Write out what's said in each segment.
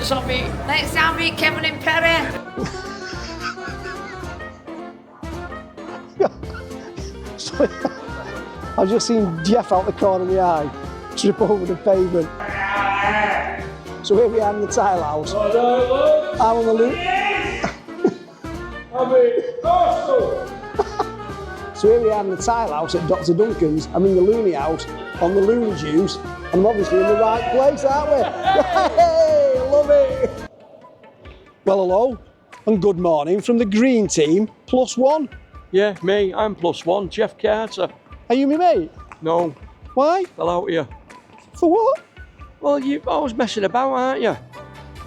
let's have it, Kevin and Perry. So, I've just seen Geoff out the corner of the eye trip over the pavement. So here we are in the tile house. I'm on the loop. So here we are in the tile house at Dr. Duncans. I'm in the loony house on the loony juice. And I'm obviously in the right place, aren't we? Hey, love it. Well, hello and good morning from the green team, +1. Yeah, me, I'm +1, Geoff Carter. Are you me mate? No. Why? Fell out here. For what? Well, you're always messing about, aren't you?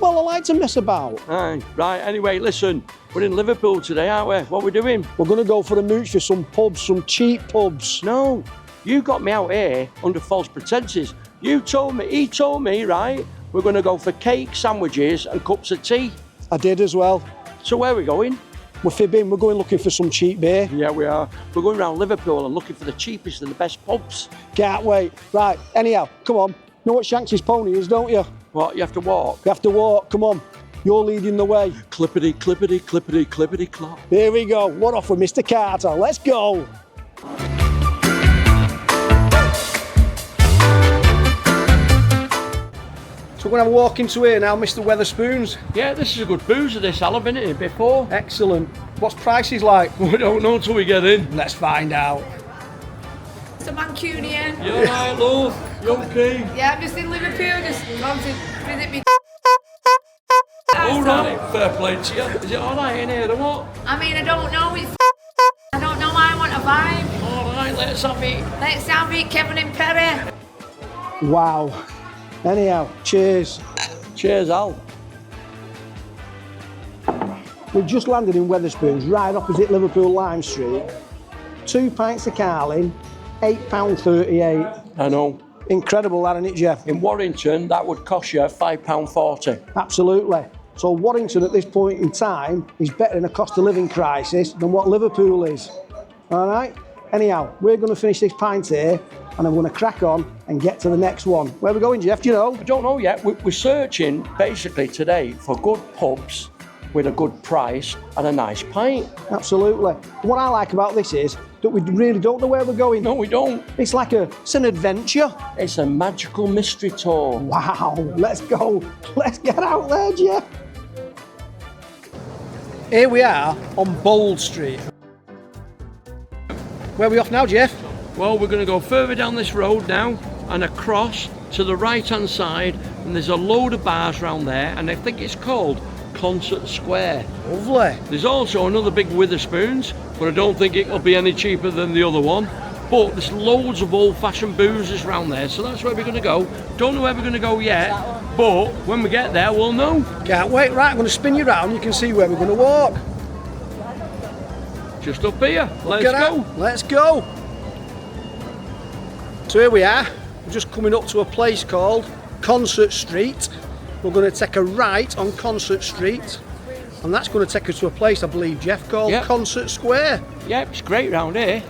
Well, I like to mess about. Aye, right, anyway, listen, we're in Liverpool today, aren't we? What are we doing? We're going to go for a mooch for some pubs, some cheap pubs. No, you got me out here under false pretences. He told me, right, we're going to go for cake, sandwiches and cups of tea. I did as well. So where are we going? We're fibbing, we're going looking for some cheap beer. Yeah, we are. We're going around Liverpool and looking for the cheapest and the best pubs. Can't wait. Right, anyhow, come on. Know what Shanks' pony is, don't you? What, you have to walk? You have to walk, come on. You're leading the way. Clippity, clippity, clippity, clippity, clop. Here we go. What off with Mr. Carter? Let's go. So we're going to have a walk into here now, Mr. Wetherspoons. Yeah, this is a good boozer, this, I've been in it before. Excellent. What's prices like? We don't know until we get in. Let's find out. It's a Mancunian. You alright, love? You okay? Yeah, I'm just in Liverpool, just come to visit me. Alright, fair play to you. Is it alright in here or what? I mean, I don't know, I don't know, I want a vibe. Alright, let's have it. Let's have it, Kevin and Perry. Wow. Anyhow, cheers. Cheers, Al. We've just landed in Wetherspoons, right opposite Liverpool Lime Street. 2 pints of Carlin, £8.38. I know. Incredible that, isn't it, Geoff? In Warrington, that would cost you £5.40. Absolutely. So Warrington at this point in time is better in a cost of living crisis than what Liverpool is. All right? Anyhow, we're going to finish this pint here and I'm going to crack on and get to the next one. Where are we going, Geoff? Do you know? I don't know yet. We're searching basically today for good pubs with a good price and a nice pint. Absolutely. What I like about this is that we really don't know where we're going. No, we don't. It's like it's an adventure. It's a magical mystery tour. Wow, let's go. Let's get out there, Geoff. Here we are on Bold Street. Where are we off now, Geoff? Well, we're going to go further down this road now and across to the right-hand side, and there's a load of bars around there, and I think it's called Concert Square. Lovely. There's also another big Wetherspoons, but I don't think it will be any cheaper than the other one. But there's loads of old-fashioned boozers around there, so that's where we're going to go. Don't know where we're going to go yet, but when we get there, we'll know. Can't wait. Right, I'm going to spin you around. You can see where we're going to walk. Just up here. Let's go. Let's go. So here we are. We're just coming up to a place called Concert Street. We're going to take a right on Concert Street, and that's going to take us to a place, I believe, Geoff, called Concert Square. Yeah, it's great round here.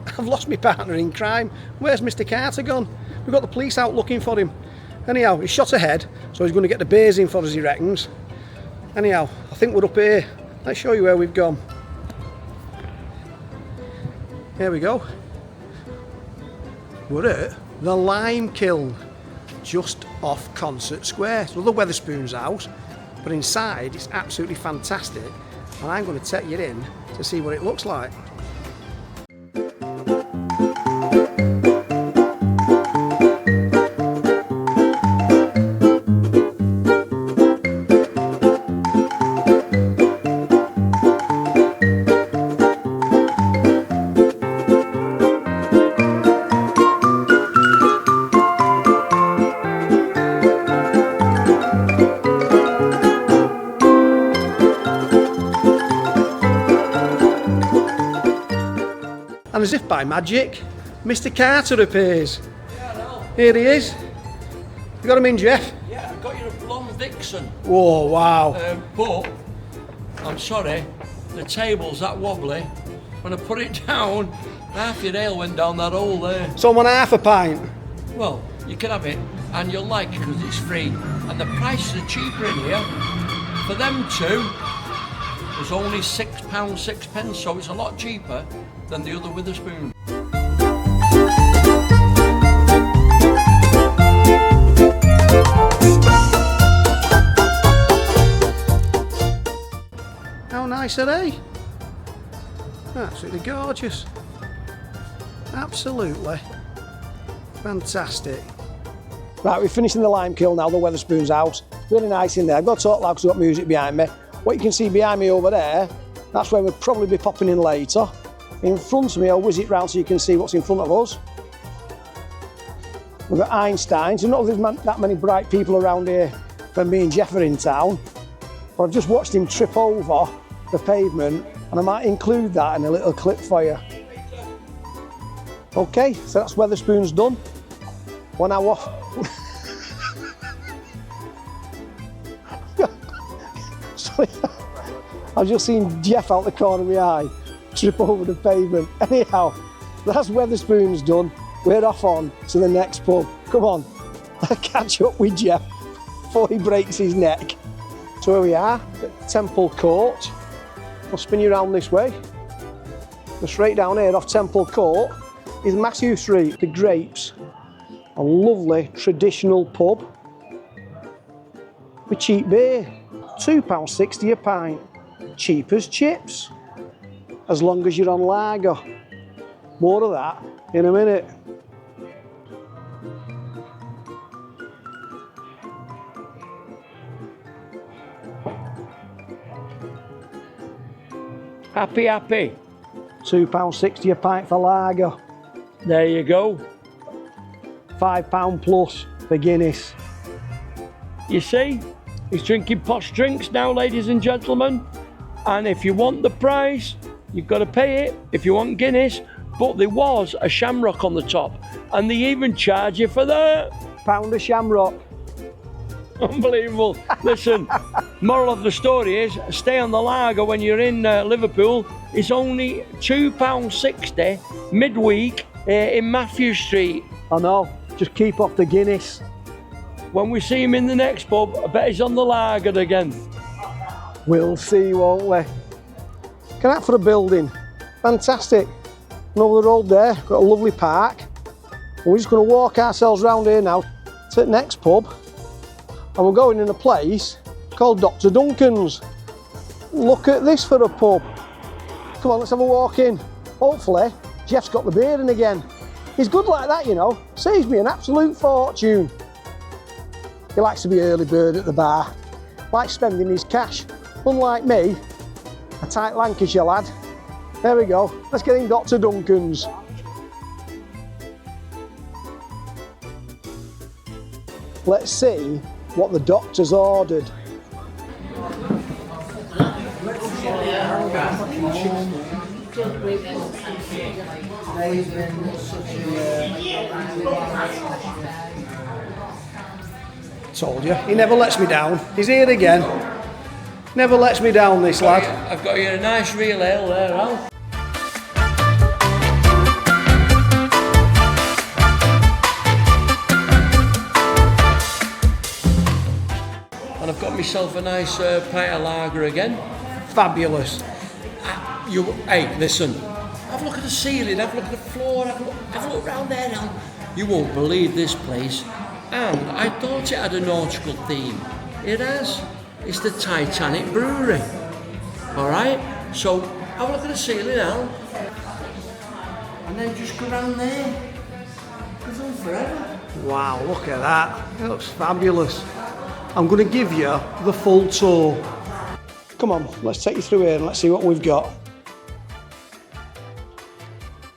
I've lost my partner in crime. Where's Mr. Carter gone? We've got the police out looking for him. Anyhow, he's shot ahead, so he's going to get the beers in for us, he reckons. Anyhow, I think we're up here. Let's show you where we've gone. Here we go. We're at the Lime Kiln, just off Concert Square. So the Wetherspoons house, but inside it's absolutely fantastic. And I'm going to take you in to see what it looks like. And as if by magic, Mr. Carter appears. Here he is. You got him in, Geoff? Yeah, I've got you a blonde vixen. Oh, wow. But, I'm sorry, the table's that wobbly. When I put it down, Half your ale went down that hole there. So I'm on half a pint. Well, you can have it, and you'll like it because it's free. And the prices are cheaper in here. For them two, it's only £6 6 so it's a lot cheaper than the other Wetherspoons. How nice are they? Absolutely gorgeous. Absolutely fantastic. Right, we're finishing the lime kiln now, the Wetherspoons house. Really nice in there. I've got to talk loud because I've got music behind me. What you can see behind me over there, that's where we'll probably be popping in later. In front of me, I'll whiz it round so you can see what's in front of us. We've got Einstein's. I don't know if there's that many bright people around here when me and Geoff are in town, but I've just watched him trip over the pavement, and I might include that in a little clip for you. Okay, so that's Wetherspoons done. 1 hour. Sorry, I've just seen Geoff out the corner of my eye trip over the pavement. Anyhow, that's Wetherspoons done. We're off on to the next pub. Come on, I'll catch up with Geoff before he breaks his neck. So here we are at Temple Court. I'll spin you around this way. Go straight down here off Temple Court is Mathew St, the Grapes. A lovely traditional pub with cheap beer. £2.60 a pint. Cheap as chips. As long as you're on lager. More of that in a minute. Happy, happy. £2.60 a pint for lager. There you go. £5 plus for Guinness. You see, he's drinking posh drinks now, ladies and gentlemen. And if you want the price, you've got to pay it. If you want Guinness, but there was a shamrock on the top, and they even charge you for that. £1 a shamrock. Unbelievable. Listen, moral of the story is stay on the lager when you're in Liverpool. It's only £2.60 midweek in Mathew St. I know, just keep off the Guinness. When we see him in the next pub, I bet he's on the lager again. We'll see, won't we? Look at that for a building. Fantastic. And over the road there, got a lovely park. And we're just going to walk ourselves round here now to the next pub. And we're going in a place called Dr. Duncans. Look at this for a pub. Come on, let's have a walk in. Hopefully, Geoff's got the beer in again. He's good like that, you know. Saves me an absolute fortune. He likes to be early bird at the bar. Likes spending his cash. Unlike me, a tight Lancashire lad. There we go. Let's get in Dr. Duncans. Let's see what the doctor's ordered. Told you, he never lets me down. He's here again. Never lets me down, this lad. I've got you a nice real ale there, Al. And I've got myself a nice pint of lager again. Fabulous. Hey, listen. Have a look at the ceiling, have a look at the floor, have a look round there, Al. You won't believe this place. And I thought it had a nautical theme. It has. It's the Titanic Brewery. Alright? So, have a look at the ceiling now. And then just go round there. Goes on forever. Wow, look at that. It looks fabulous. I'm going to give you the full tour. Come on, let's take you through here and let's see what we've got.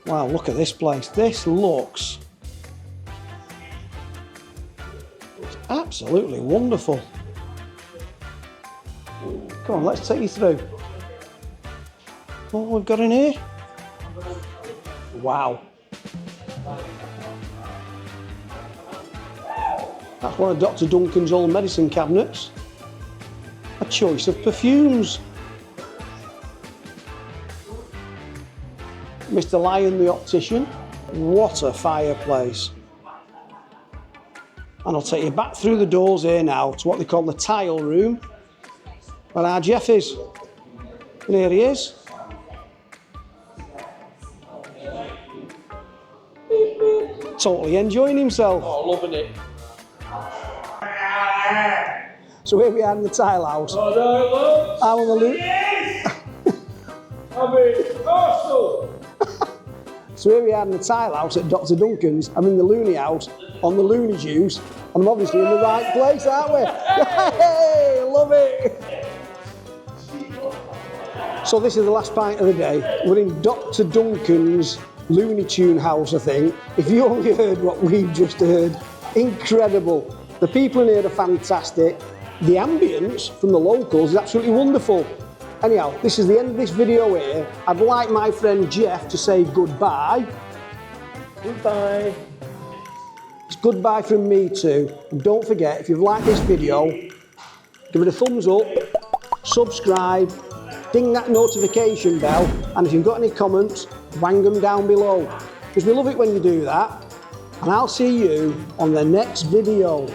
Wow, look at this place. This looks absolutely wonderful. Come on, let's take you through. What we've got in here? Wow. That's one of Dr. Duncan's old medicine cabinets. A choice of perfumes. Mr. Lion the optician. What a fireplace. And I'll take you back through the doors here now to what they call the tile room, where our Geoff is. And here he is. Totally enjoying himself. Oh, loving it. So here we are in the tile house. Oh, no, I'm on the loop. So here we are in the tile house at Dr. Duncans. I'm in the Looney house on the Looney Juice, and I'm obviously in the right place, aren't we? Hey, love it. So this is the last pint of the day. We're in Dr. Duncans' Looney Tune house, I think. If you only heard what we've just heard, incredible. The people in here are fantastic. The ambience from the locals is absolutely wonderful. Anyhow, this is the end of this video here. I'd like my friend Geoff to say goodbye. Goodbye. It's goodbye from me too. And don't forget, if you've liked this video, give it a thumbs up, subscribe, ding that notification bell, and if you've got any comments, wang them down below. Because we love it when you do that. And I'll see you on the next video.